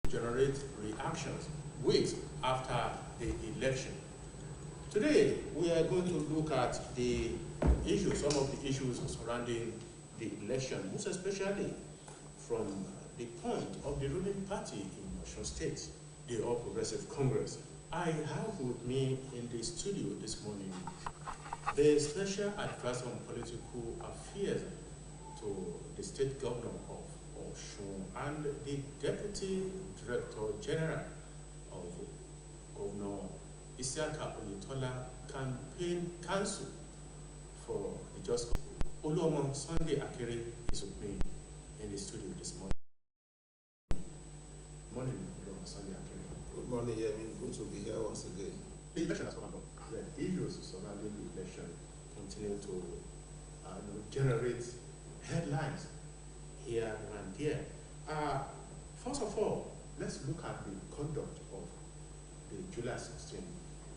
generate reactions weeks after the election. Today, we are going to look at the issues, some of the issues surrounding the election, most especially from the point of the ruling party in Osun State, the All Progressive Congress. I have with me in the studio this morning the Special Advisor on Political Affairs to the State Governor of Osun and the Deputy Director General of Governor Isiaka Oyetola Campaign Council for the Just Oluomo Sunday Akere is with me in the studio this morning. Good morning, Oluomo Sunday Akere. Good morning, Yemin. Good to be here once again. The election has come up. The issues surrounding the election continue to generate headlines here and there. First of all, let's look at the conduct of the July 16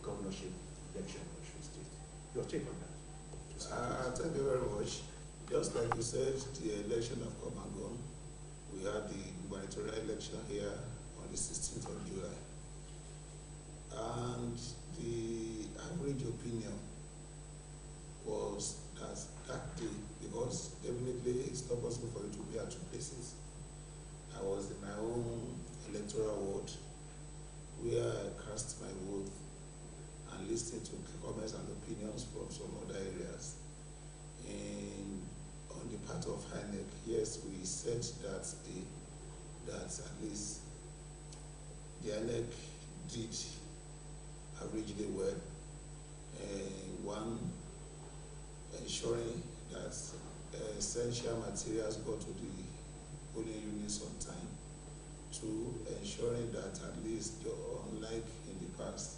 governorship election in Osun State. Your take on that? Thank you very much. Just like you said, the election have come and gone. We had the gubernatorial election here on the 16th of July. And the average opinion was that day, because definitely it's not possible for you to be at two places. I was in my own electoral ward where I cast my vote and listened to comments and opinions from some other areas. On the part of INEC, yes, we said that at least the INEC did averagely well. One, ensuring that essential materials got to the polling units on time. Two, ensuring that at least, unlike in the past,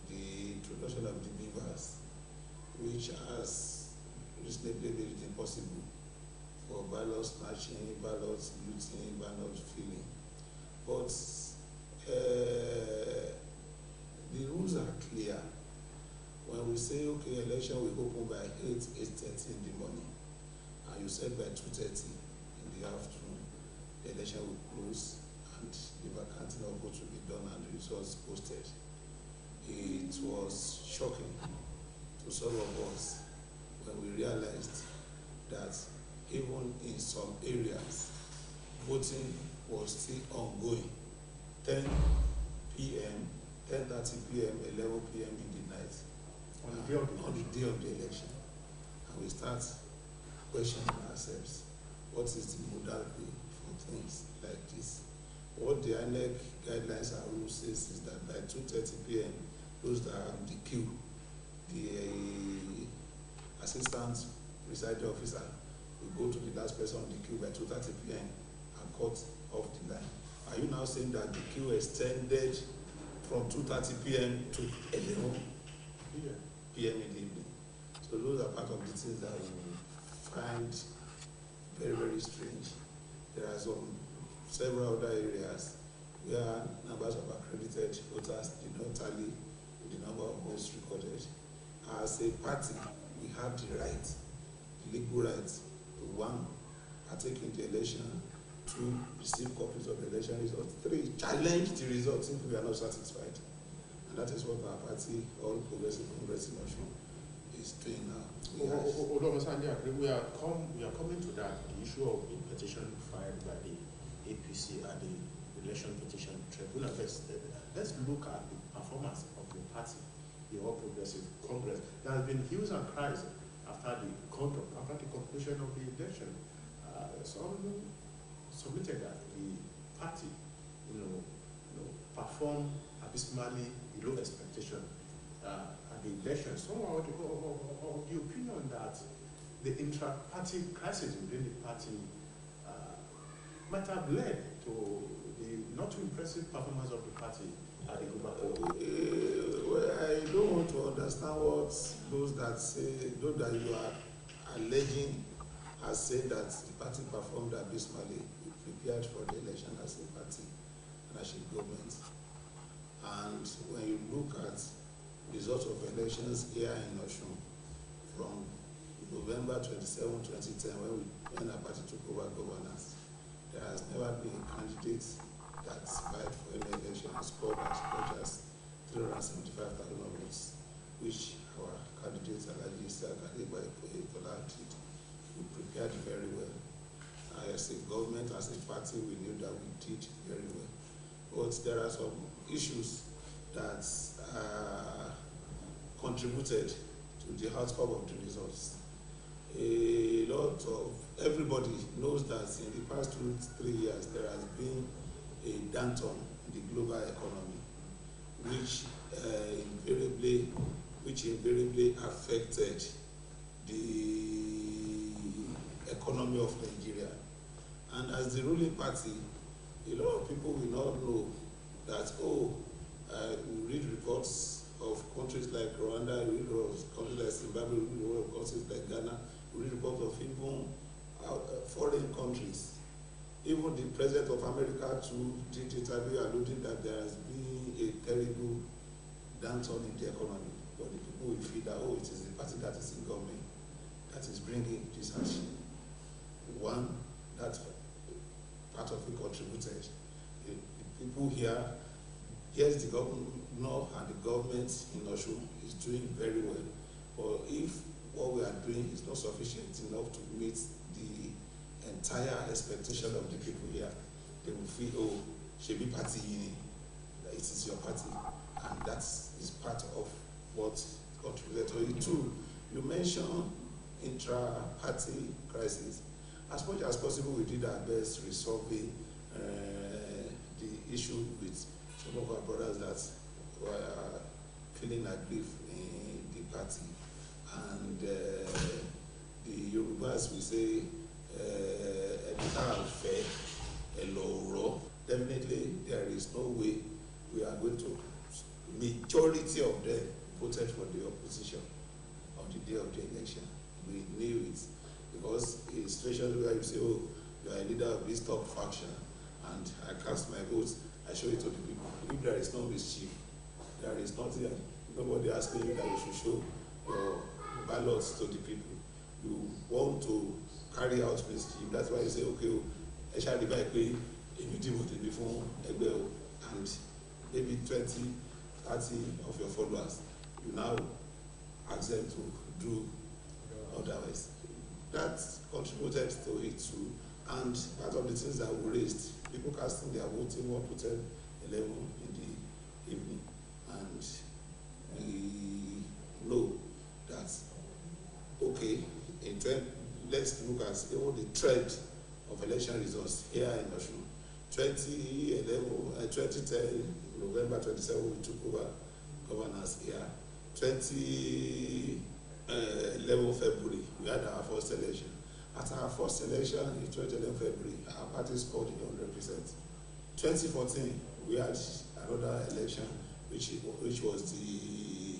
the introduction of the beavers, which has reasonably made it impossible for ballot snatching, ballot looting, ballot filling. But the rules are clear. When we say, okay, election will open by 8:30 in the morning, and you said by 2:30 in the afternoon, the election will close and the vacanting of votes will be done and the results posted. It was shocking to some of us when we realized that even in some areas, voting was still ongoing. 10 p.m., 10:30 p.m., 11 p.m. in the night. On the day of the election. And we start questioning ourselves, what is the modality for things like this? What the INEC guidelines and rules says is that by 2:30 p.m., those that are in the queue, the assistant presiding officer will go to the last person on the queue by 2:30 p.m. and cut off the line. Are you now saying that the queue extended from 2:30 p.m. to 11 p.m. in the evening? So those are part of the things that we find very, very strange. There are several other areas where numbers of accredited voters did not tally with the number of votes recorded. As a party, we have the right, the legal right, to one, partake in the election, two, receive copies of the election results, three, challenge the results if we are not satisfied. And that is what our party, All Progressive Congress in Osun, is doing now. We are coming to that, the issue of the petition filed by the APC and the Election Petition Tribunal. Let's look at the performance of the party, the All Progressive Congress. There has been hues and cries after the conclusion of the election. Some submitted that the party, performed abysmally below expectation at the election. Some are of the opinion that the intra-party crisis within the party might have led to the not too impressive performance of the party at the gubernatorial. Well, I don't want to understand what those that you are alleging are saying that the party performed abysmally. We prepared for the election as a party and as a government. And when you look at results of elections here in Osun from November 27, 2010, when our party took over governance, there has never been a candidate that by 375,000 votes, which our candidates Alhaji Kadegba Ikola did. We prepared very well. As a government, as a party, we knew that we did very well. But there are some issues that contributed to the outcome of the results. A lot of everybody knows that in the past 2-3 years there has been a downturn in the global economy, which invariably affected the economy of Nigeria. And as the ruling party, a lot of people will not know that, we read reports of countries like Rwanda, we read reports of countries like Zimbabwe, we read reports of countries like Ghana, we read reports of even foreign countries. Even the President of America too did interview alluding that there has been a terrible downturn in the economy. But the people will feel that, it is the party that is in government that is bringing this action. One, that part of it contributed. The people here, yes, the governor and the government in Osun is doing very well. But if what we are doing is not sufficient enough to meet the entire expectation of the people here, they will feel, Shebi party, it is your party. And that is part of what contributed to it too. You mentioned intra-party crisis. As much as possible, we did our best resolving the issue with some of our brothers that were feeling aggrieved in the party. And the Yorubas will say, definitely there is no way we are going to, majority of them voted for the opposition on the day of the election. We knew it, because in situations where you say, you are a leader of this top faction, and I cast my votes, I show it to the people. If there is no mischief, there is nothing, nobody asking you that you should show your ballots to the people. You want to carry out mischief, that's why you say, I shall divide pay, if you deal with it before, and maybe 20, 30 of your followers, you now ask them to do otherwise. That contributed to it too. And part of the things that we raised, people casting their voting 1 to 10, 11 in the evening. And we know that, let's look at the trend of election results here in Osun. 2010, November 27, we took over governance here. 2011 February, we had our first election. At our first election in 2011 February, our party scored 100%. 2014, we had another election, which was the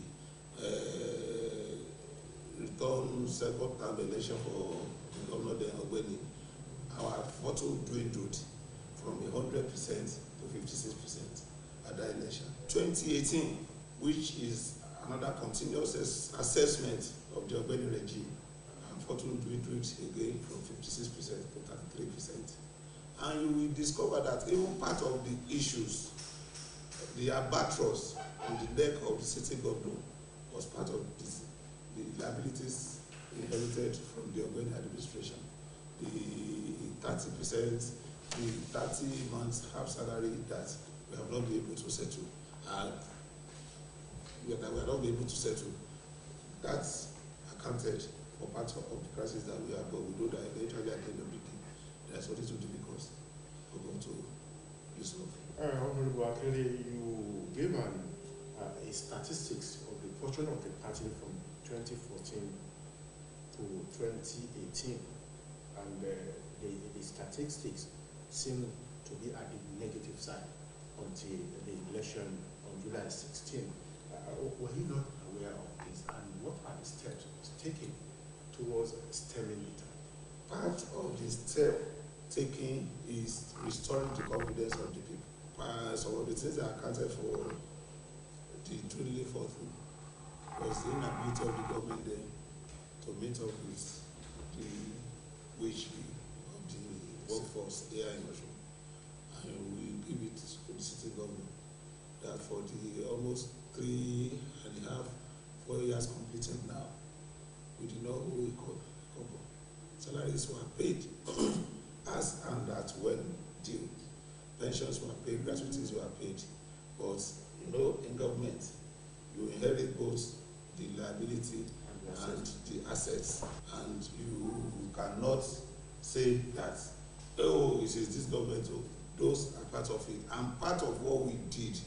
return second term election for Governor Ogbeni. Our vote dwindled from 100% to 56% at that election. 2018, which is another continuous assessment of the Ogbeni regime, unfortunately dwindled again from 56% to 33%. And you will discover that even part of the issues, the albatross on the neck of the sitting governor was part of this, the liabilities inherited from the Ogbeni administration. The 30%, the 30 months half salary that we have not been able to settle. We have not been able to settle. That's accounted for part of the crisis that we have, but we know that eventually at the end of the day, that's what it will be because we're going to resolve. Honorable Akele, you gave a statistics of the fortune of the party from 2014 to 2018, and the statistics seem to be at the negative side until the election on July 16. Were you not aware of this, and what are the steps taken towards stemming it? Part of the step taken is restoring the confidence of the people. Some of the things that accounted for the dwindling fortune was the inability of the government then to meet up with the wage of the workforce here in Osun. And we give it to the city government that for the almost 3.5, 4 years completing now, we did not owe a couple. Salaries were paid as and at when due. Pensions were paid, gratuities were paid. But in government, you inherit both the liability and the assets, and you cannot say that, oh, it is this government. Those are part of it, and part of what we did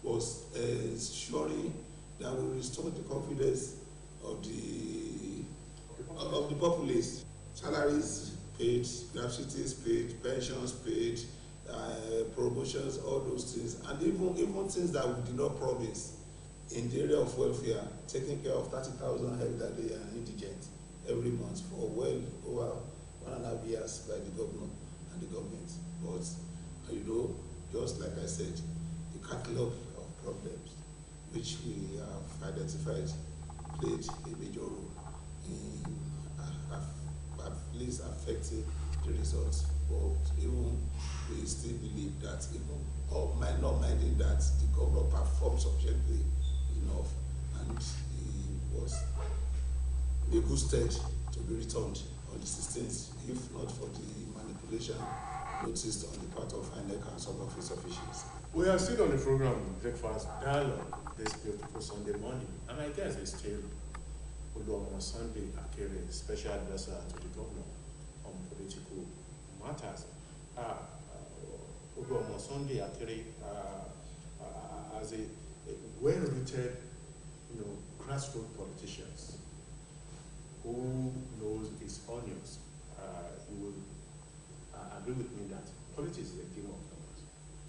was ensuring that we restore the confidence of the populace. Salaries paid, gratuities paid, pensions paid, promotions, all those things, and even things that we did not promise in the area of welfare, taking care of 30,000 elderly and indigent every month for well over 1.5 years by the governor and the government. But just like I said, the catalog of problems which we have identified played a major role in at least affecting the results. But even we still believe that not minding that the governor performed sufficiently enough, and he was in a good state to be returned on the 16th, if not for the manipulation noticed on the part of INEC and some of its officials. We are still on the program Breakfast Dialogue this beautiful Sunday morning, and I guess it's still Oluomo Sunday Akere, special advisor to the governor on political matters. Oluomo Sunday Akere, as a well-rooted, grassroots politicians who knows his onions, you will agree with me that politics is a game of numbers.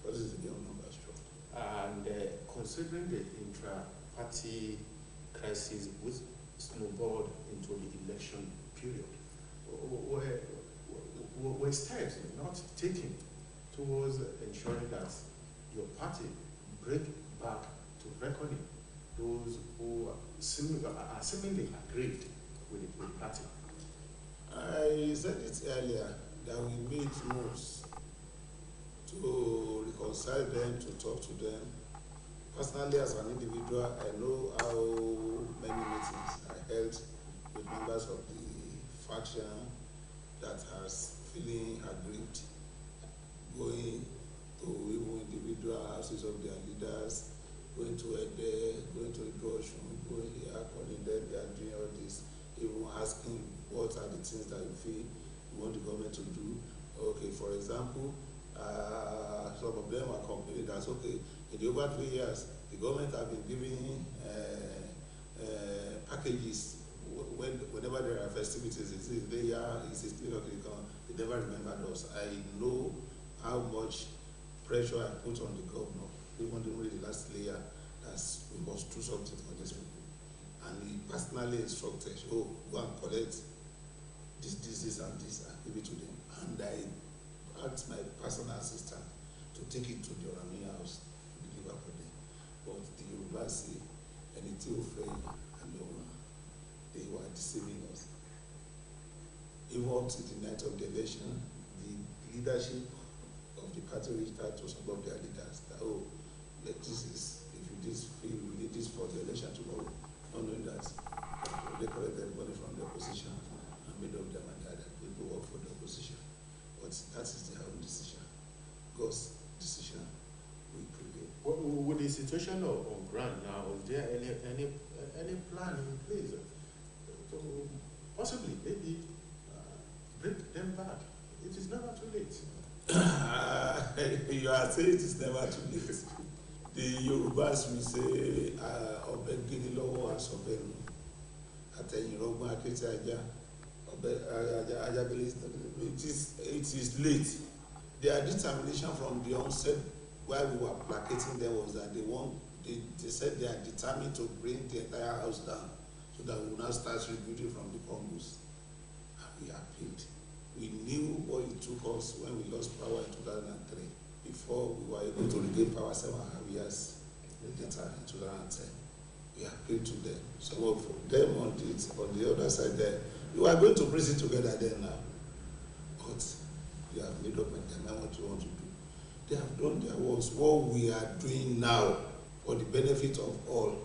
Politics is a game of numbers, true. And considering the intra-party crisis which snowballed into the election period, were steps not taken towards ensuring that your party break back to reckoning those who are seemingly aggrieved with the party? I said it earlier that we made moves to reconcile them, to talk to them. Personally, as an individual, I know how many meetings I held with members of the faction that has feeling aggrieved, going to even individual houses of their leaders, going to Ede, going to Idoshun, going here, calling them, they are doing all this, even asking what are the things that you feel you want the government to do. Okay, for example, some of them are complaining that, okay, in the over 3 years, the government have been giving packages whenever there are festivities. It's they never remembered us. I know how much pressure I put on the governor, even during the last layer, that we must do something for these people. And he personally instructed, go and collect this, and this, and give it to them. And I asked my personal assistant to take it to the Orami house to deliver for them. But the Yoruba say, and the Theophane and they were deceiving us. Even up to the night of the election, the leadership of the party reached out to some of their leaders that, if you feel we need this for the election tomorrow, not knowing that they collected everybody from the opposition and made up their mind that people work for the opposition. But that is their own decision. God's decision will prevail. With the situation on ground now, is there any plan in place to possibly maybe bring them back? It is never too late. You are saying it is never too late. The Yorubas will say, "Obegini lowo asobenu, ateyinrogba akete aja, ajabele." It is late. Their determination from the onset, while we were placating them, was that they said they are determined to bring the entire house down, so that we will now start rebuilding from the Congress. And we appealed. We knew what it took us when we lost power in 2003, before we were able to regain power 7.5 years later in 2010. We appealed to them. Some of them on the other side there, we were going to prison together then now. But we have made up my mind what we want to do. They have done their works. What we are doing now for the benefit of all,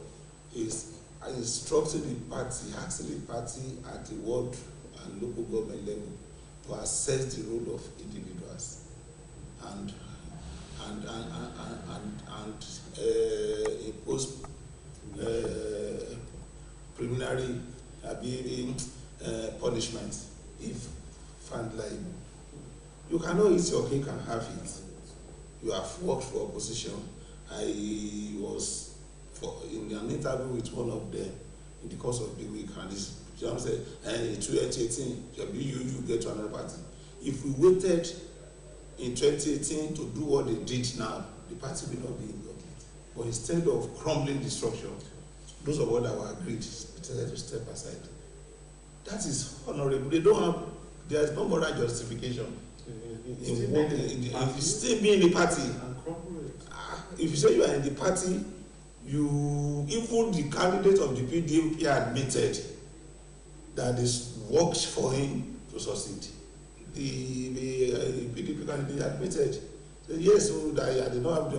is instructing the party, asking the party at the ward and local government level to assess the role of individuals and impose preliminary punishment if found liable. You cannot eat your cake and have it. You have worked for opposition. I was in an interview with one of them in the course of the week, and this John said, in 2018, you get to another party. If we waited in 2018 to do what they did now, the party will not be in government. But instead of crumbling the structure, those of us that were agreed decided to step aside. That is honorable. They don't have, there is no moral justification in still being in the party. If you say you are in the party, even the candidate of the PDP admitted that this works for him to succeed. The PDP candidate admitted that yes, so that I did not have the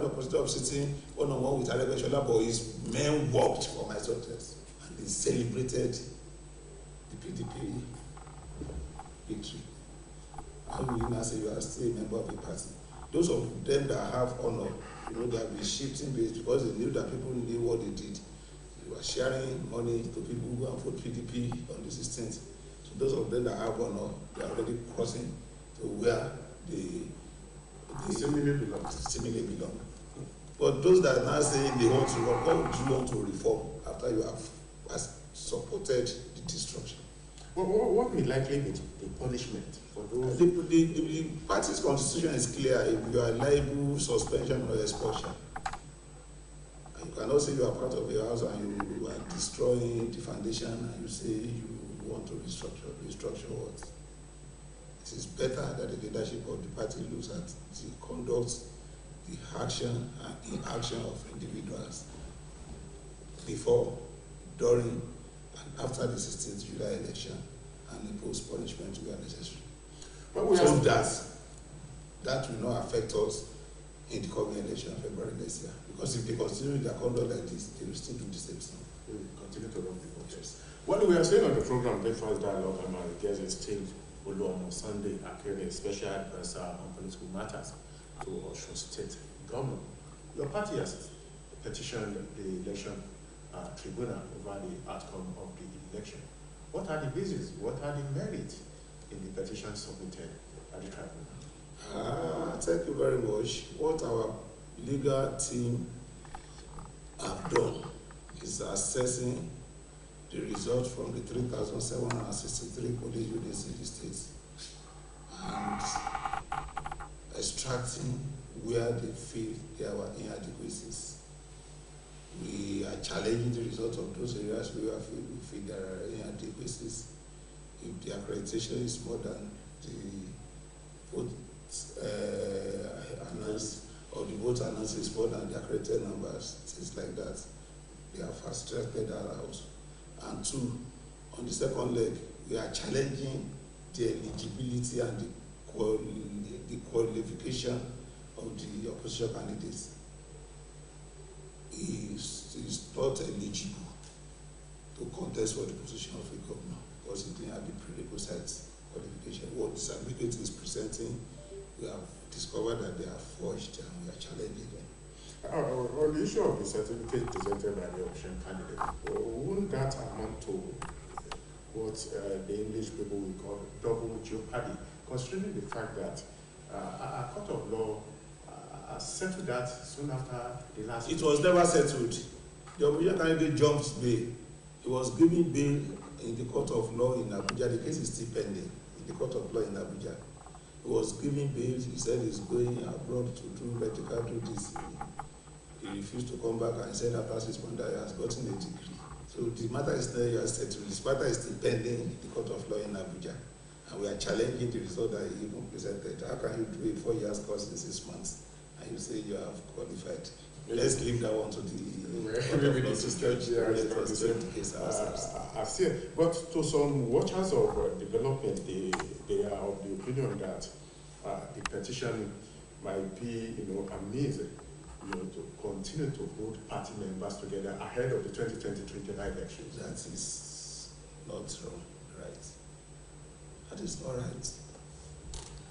opportunity of sitting one-on-one with Aregbesola, but his men worked for my success, and they celebrated the PDP victory. How will you now say you are still a member of the party? Those of them that have honor, they have been shifting base because they knew that people knew what they did. They were sharing money to people who go and vote PDP on the 16th. So those of them that have honor, they are already crossing to where they seemingly belong. But those that are now saying they want to reform, what would you want to reform after you have supported the destruction? What will likely be the punishment for those? The party's constitution is clear. If you are liable, suspension or expulsion. And you cannot say you are part of a house and you are destroying the foundation and you say you want to restructure what? It is better that the leadership of the party looks at the conduct, the action and inaction of individuals before, during, and after the 16th July election, and impose punishment where necessary. So that will not affect us in the coming election of February next year. Because if they continue their conduct like this, they will still do the same thing. They will continue to run the voters. What we are saying on the program, Breakfast Dialogue, and my guest is Steve Oluomo Sunday Akere, special advisor on political matters to Osun State Governor. Your party has petitioned the election tribunal over the outcome of the election. What are the bases? What are the merits in the petition submitted at the tribunal? Thank you very much. What our legal team have done is assessing the results from the 3,763 police units in the state and extracting where they feel there were inadequacies. We are challenging the results of those areas where we feel there are inadequacies. If the accreditation is more than the vote announced, or the vote announced is more than the accredited numbers, things like that, they are fast-tracked that out. And two, on the second leg, we are challenging the eligibility and the qualification of the opposition candidates. Is not eligible to contest for the position of a governor because it didn't have the prerequisite qualification. What this advocate is presenting, we have discovered that they are forged and we are challenging them. On the issue of the certificate presented by the opposition candidate, wouldn't that amount to what the English people will call double jeopardy, considering the fact that a court of law settled that soon after the last... It was never settled. The opposition candidate jumped bail. He was given bail in the court of law in Abuja. The case is still pending in the court of law in Abuja. He was given bail. He said he's going abroad to do medical duties. He refused to come back and said after 6 months that he has gotten a degree. So the matter is not yet settled. This matter is still pending in the court of law in Abuja. And we are challenging the result that he even presented. How can you do a 4 years course in 6 months? And you say you have qualified. Let's leave that one to the case ourselves. I've seen, but to some watchers of development, they are of the opinion that the petition might be, a means, to continue to hold party members together ahead of the 2023 general elections? That is not wrong, right? That is not right.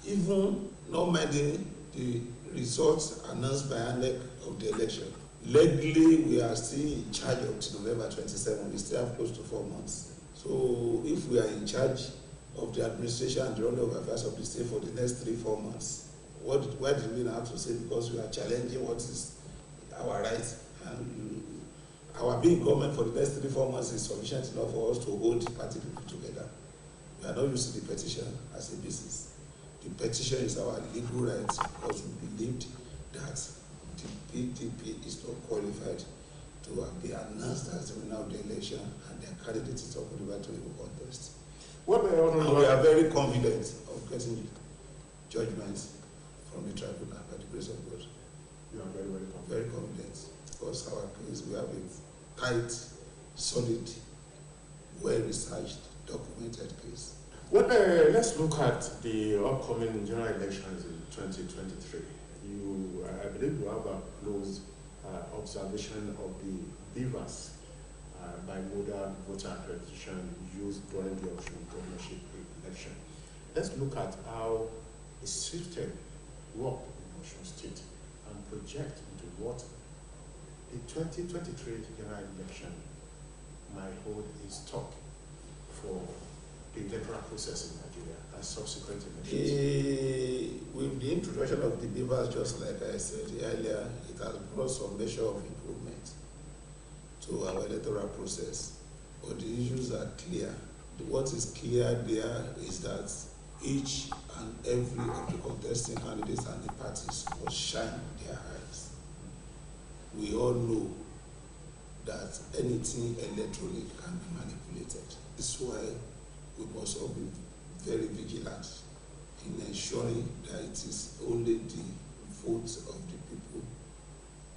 Even not minding the results announced by INEC of the election, legally we are still in charge up to November 27. We still have close to 4 months. So if we are in charge of the administration and the running of affairs of the state for the next 3-4 months, why did we not have to say because we are challenging what is our right, and our being government for the next 3-4 months is sufficient enough for us to hold the party people together. We are not using the petition as a basis. The petition is our legal right because we believed that the PDP is not qualified to be announced as the winner of the election, and their candidate is not qualified to the contest. And we are very confident of getting judgment from the tribunal by the grace of God. You are very, very confident. Very confident, because our case, we have a tight, solid, well-researched, documented case. Well, let's look at the upcoming general elections in 2023. I believe you have a close observation of the beavers by modal voter accreditation used during the governorship election. Let's look at how a system worked in Osun State and project into what the 2023 general election might hold in stock for the electoral process in Nigeria and subsequent elections. With the introduction of the beavers, just like I said earlier, it has brought some measure of improvement to our electoral process. But the issues are clear. What is clear there is that each and every of the contesting candidates and the parties must shine their eyes. We all know that anything electronic can be manipulated. This is why we must all be very vigilant in ensuring that it is only the votes of the people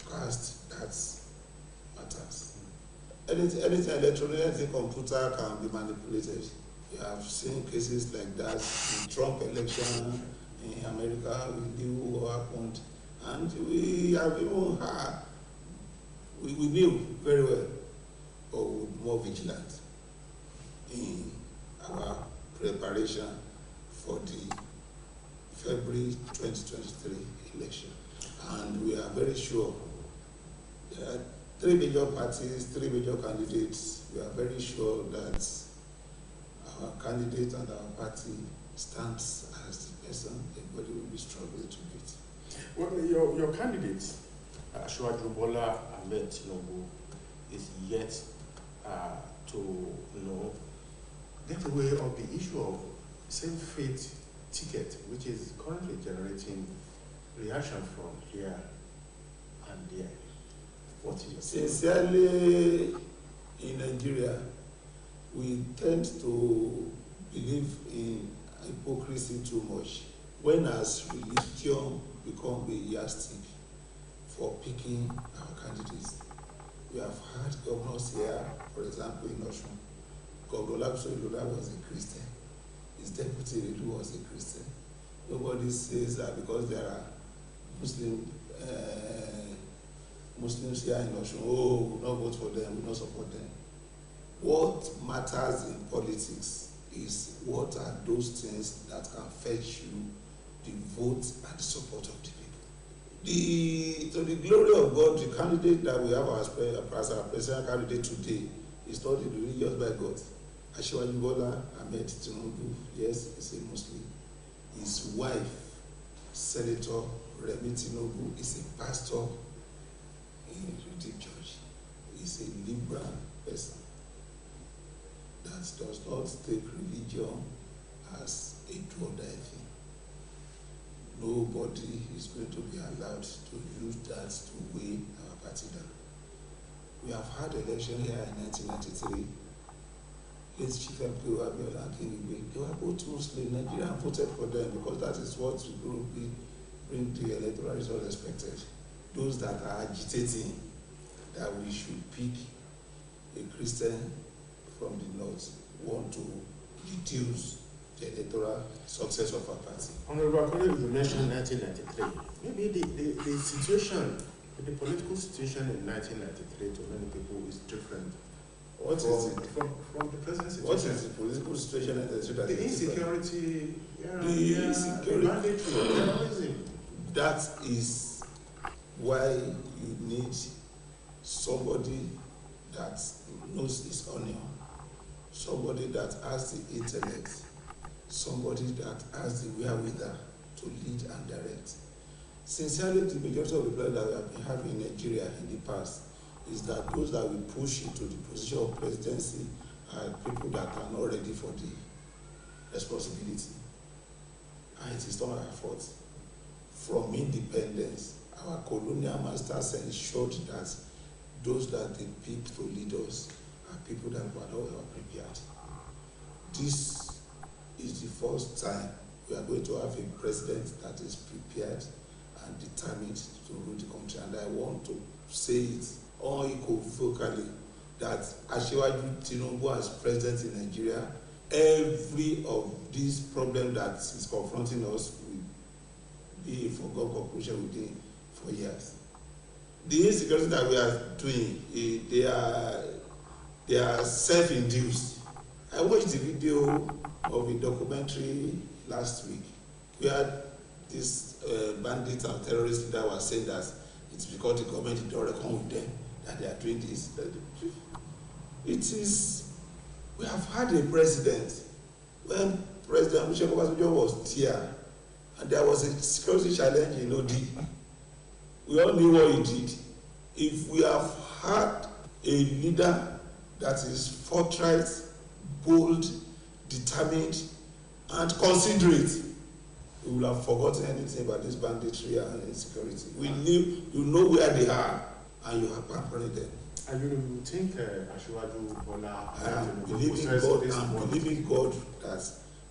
cast that matters. Anything electronic, anything computer can be manipulated. We have seen cases like that in Trump election in America. We knew what happened, and we have even had, we knew very well, but we're more vigilant in our preparation for the February 2023 election. And we are very sure there are 3 major parties, 3 major candidates. We are very sure that our candidate and our party stands as the person everybody will be struggling to beat. Well, your candidate, Asiwaju Bola Ahmed Tinubu, is yet to get away of the issue of same-faith ticket, which is currently generating reaction from here and there. What is your Sincerely, in Nigeria, we tend to believe in hypocrisy too much. When has religion become a yardstick for picking our candidates? We have had governors here, for example, in Osun. Governor Olabisi was a Christian. His deputy Redu was a Christian. Nobody says that because there are Muslims here in Osun, oh, we will not vote for them, we will not support them. What matters in politics is what are those things that can fetch you the vote and the support of the people. To the glory of God, the candidate that we have as our president candidate today is not the religious by God. Asiwaju Bola Ahmed Tinubu, yes, is a Muslim. His wife, Senator Remi Tinubu, is a pastor in a Redeemed Church. He's a liberal person that does not take religion as a do-or-die thing. Nobody is going to be allowed to use that to weigh our party down. We have had election here in 1993. Late Chief MP Abiola and Kinigbe, they were both Muslim. Nigeria voted for them because that is what will bring the electoral result expected. Those that are agitating that we should pick a Christian from the north want to reduce the electoral success of our party. Honorable Akole, you mentioned 1993. Maybe the situation The political situation in 1993 to many people is different. What from, is it? From the present situation? What is the political situation in Nigeria? The insecurity, the insecurity, mandatory terrorism. That is why you need somebody that knows his onion, somebody that has the intellect, somebody that has the wherewithal to lead and direct. Sincerely, the majority of the players that we have been having in Nigeria in the past is that those that we push into the position of presidency are people that are not ready for the responsibility. And it is not our fault. From independence, our colonial masters ensured that those that they pick to lead us are people that were not well prepared. This is the first time we are going to have a president that is prepared and determined to rule the country. And I want to say it unequivocally that Asiwaju Tinubu as president in Nigeria, every of these problems that is confronting us will be a foregone conclusion within 4 years. The insecurity that we are doing, they are self-induced. I watched the video of a documentary last week where this bandits and terrorists that were saying that it's because the government did not reckon with them that they are doing this. It is, we have had a president, when President Olusegun was here, and there was a security challenge in OD. We all knew what he did. If we have had a leader that is forthright, bold, determined, and considerate, we will have forgotten anything about this banditry and insecurity. We knew, you know where they are, and you have pampering them. And you think Asiwaju Bola, I'm believing God that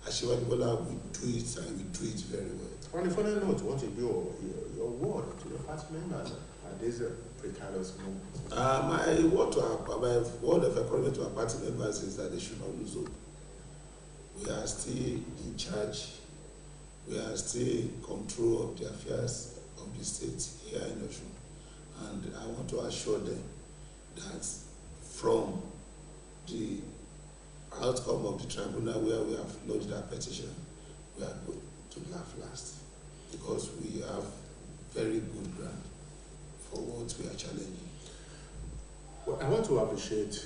Asiwaju Bola will do it, and will do it very well. On a final note, what is your word to the party members at this precarious moment? My word of encouragement to our party members is that they should not lose hope. We are still in charge. We are still in control of the affairs of the state here in Osun. And I want to assure them that from the outcome of the tribunal where we have lodged our petition, we are going to laugh last, because we have very good ground for what we are challenging. Well, I want to appreciate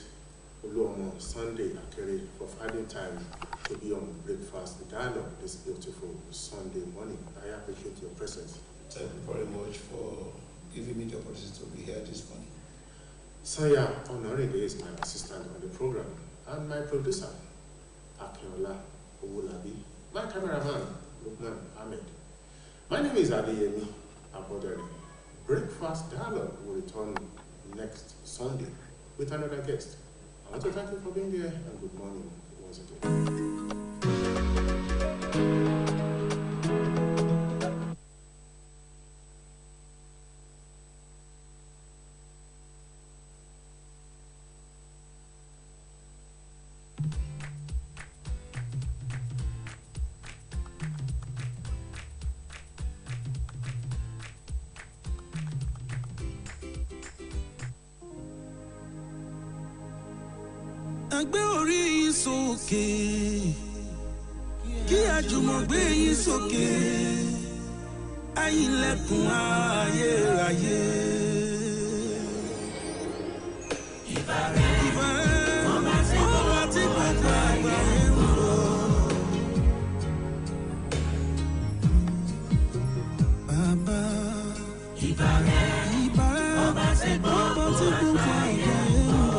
Oluomo Sunday Akere for finding time to be on Breakfast Dialogue this beautiful Sunday morning. I appreciate your presence. Thank you very much for giving me the opportunity to be here this morning. Saya Honorable is my assistant on the program, and my producer, Akinola Owolabi, my cameraman, Lukman Ahmed. My name is Adeyemi Abodere. Breakfast Dialogue will return next Sunday with another guest. I want to thank you for being here, and good morning once again. Gbé orí yín sókè, kí àjùmọ̀ gbé yín sókè, ẹ̀yin ilẹ̀kùn ayérayé. Ìbàrẹ̀, ọba tí gbogbo àgbáyé ń bọ̀. Bàbá, ìbàrẹ̀, ọba tí gbogbo àgbáyé ń bọ̀.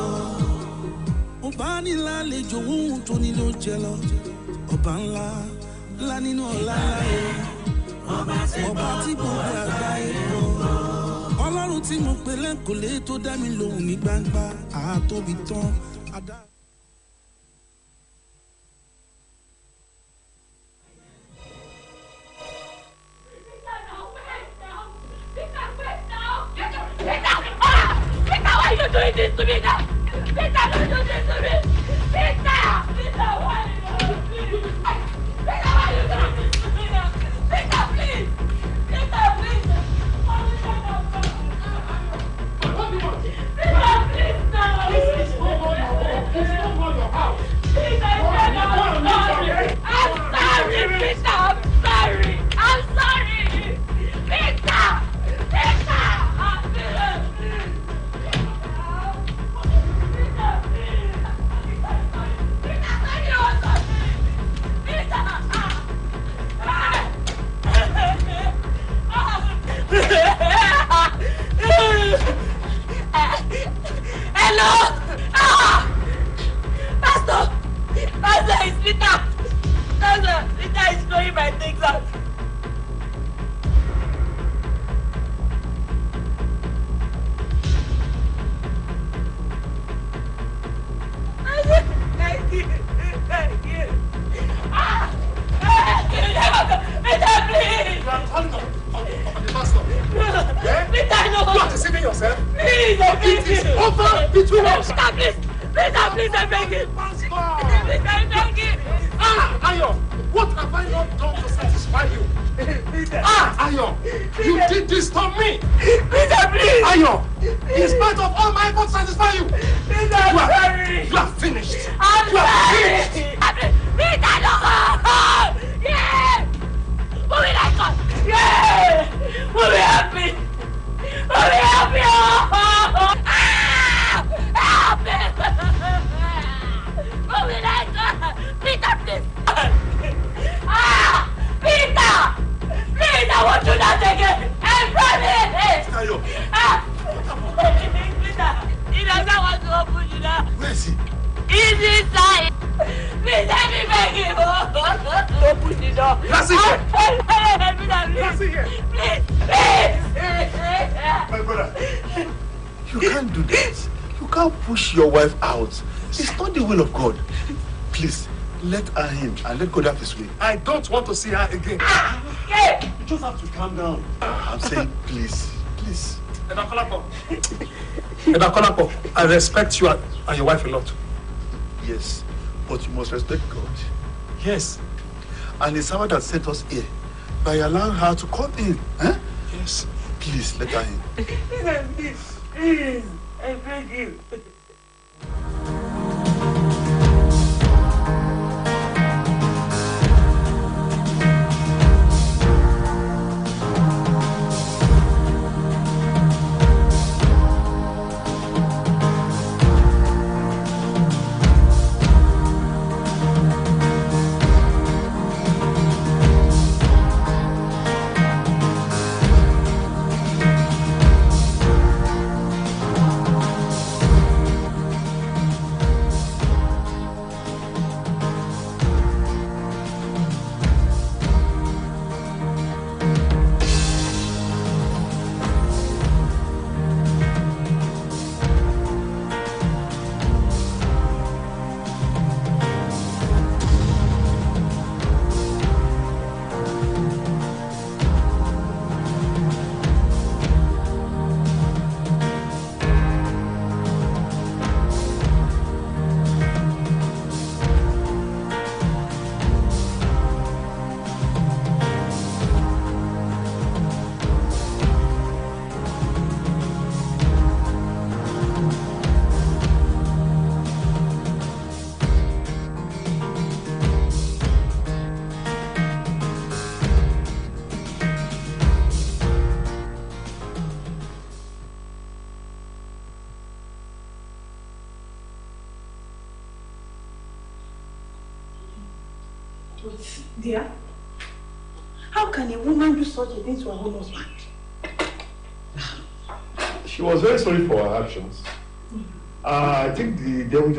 Ọba nílá lejò ohun tó ní ló jẹ lọ, ọba ńlá ńlá nínú ọlá ńlá, ọba tí gbogbo àgbáyé bọ̀. Ọlọ́run tí mo pè lẹ́kọ̀ọ́lé tó dá mi lóhùn ní gbangba, àtóbi tán adá. Why are you doing this to me now? Peter, don't do this to me! Peter! Peter, why are you doing this to me? Peter, why are you doing this to me now? Peter, please! Peter, please! Please, I beg you. It is over between us. Peter, please, I beg you. Please, I beg you. Ayo, what have I not done to satisfy you? Peter. Ayo, you did this to me. Peter, please. Ayo, in spite of all my efforts to satisfy you. Peter, I'm sorry. You are finished. I'm You are sorry. finished. Peter, no. Yeah. Mommy, that's all. Yeah. Mommy, help me. Mommy, help me. Help me. Mommy, that's all. Peter, please. Peter. Please, I want you not again. I promise. Ayo. Peter, he doesn't want to open it up. Where is he? He's inside. Please let me beg him. Open the door. That's it. Please. My brother, you can't do that. You can't push your wife out. It's not the will of God. Please, let her in and let God have his way. I don't want to see her again. You just have to calm down. I'm saying, please. Edakolapo, I respect you and your wife a lot. Yes, but you must respect God. Yes. And it's someone that sent us here by allowing her to come in. Huh? Yes. Please, let her in. Please, I beg you. Dear, how can a woman do such a thing to her own husband? She was very sorry for her actions. I think the devil just